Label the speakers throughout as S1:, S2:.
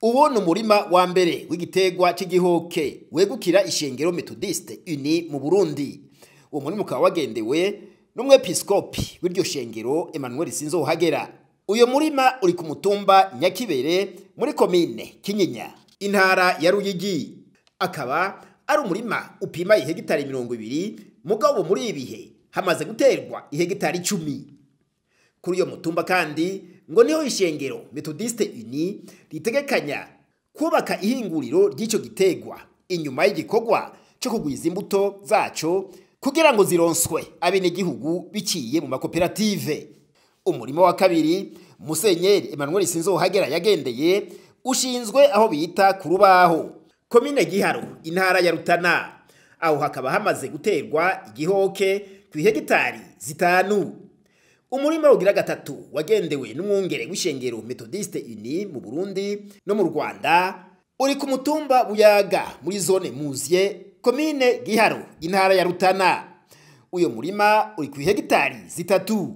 S1: Uwo ni umurima wa mbere w'igiterwa cy'igihoke wegukira ishengero méthodiste unie mu Burundi. Uwo murima ukaba wagendewe n'umwepiskopi w'iryo shengero Emmanuel SINZOHAGERA. Uyo murima uri ku mutumba Nyakibere muri komine Kinyinya, intara ya Ruyigi. Akaba ari umurima upima ihegitari 20, mugabo muri ibihe hamaze guterwa ihegitari 10. Kuri uyo mutumba kandi ngo niho ishengero méthodiste unie ritegekanya kubaka ihinguriro ry'ico giterwa inyuma y'igikorwa cyo kugwiza imbuto zaco kugira ngo zironswe abenegihugu biciye mu makoperative. Umurimo wa kabiri Musenyeri Emmanuel SINZOHAGERA yagendeye ushinzwe aho bita ku Rubaho, komine Giharo, intara ya Rutana. Aho hakaba hamaze guterwa igihoke ku ihegitari 5. Umurima ugira gatatu wagendewe n'umwungere w'ishengero méthodiste unie mu Burundi no mu Rwanda uri ku mutumba Buyaga muri zone Muzye, komine Giharo, intara ya Rutana. Uyo murima uri ku ihegitari 3.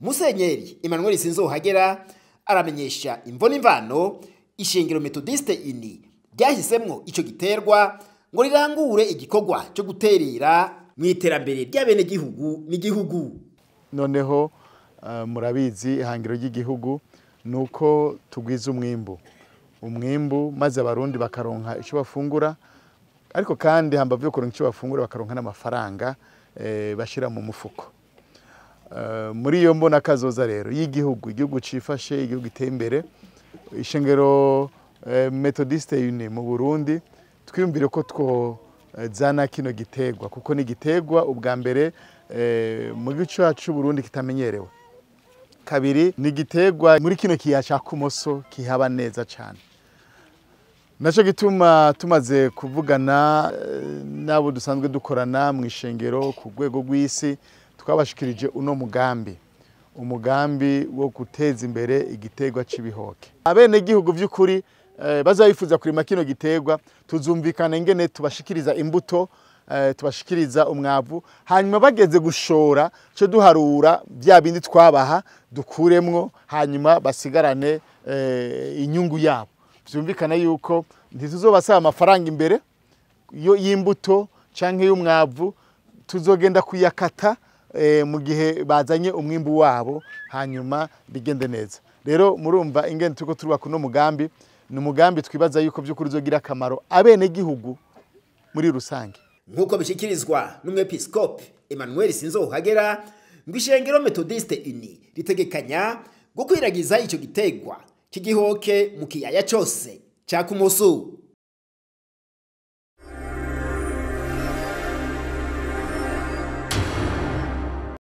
S1: Musenyeri Emmanuel SINZOHAGERA aramenyesha imvo n'imvano ishengero méthodiste unie ryahisemwo ico giterwa ngo rirangure igikorwa cyo guterera mu iterambere ry'abenegihugu n'igihugu.
S2: Noneho murabizi ihangiro ry'igihugu nuko tugwiza umwimbu maze abarundi bakaronka ico bafungura, ariko kandi hambavu yo kuronka ico bafungura bakaronka n'amafaranga bashira mu mufuko. Muri iyo mbona kazoza rero igihugu cifashe, igihugu giteye imbere, ishengero méthodiste unie mu Burundi twiyumvire ko zana kino giterwa, kuko ni giterwa ubwa mbere mu gice cyacu Burundi kitamenyerewe. Kabiri ni giterwa muri kino kiya cya kumoso kihaba neza cyane. Naco gituma tumaze kuvugana nabo dusanzwe dukorana mu ishengero ku rwego rw'isi, twabashikirije uno umugambi wo guteza imbere igiterwa cy'ibihoke. Abene gihugu by'ukuri bazayifuza kurima kino giterwa, tuzumvikana ingene tubashikiriza imbuto, tubashikiriza umwavu, hanyuma bageze gushora cyo duharura bya bindi twabaha dukuremwo, hanyuma basigarane inyungu yabo. Byumvikana yuko ntituzobasaba amafaranga imbere yo y'imbuto canke y'umwavu, tuzogenda kuyakata mu gihe bazanye umwimbu wabo, hanyuma bigende neza. Rero murumva ingene tuko turubaka kuno mugambi, ni umugambi twibaza yuko by'ukuri uzogira akamaro abenegihugu muri rusangi.
S1: Nkuko bishikirizwa n'umwepiskopi Emmanuel SINZOHAGERA, ngo ishengero méthodiste unie ritegekanya gukwiragiza ico giterwa cy'igihoke mu kiyaya cyose cya kumoso.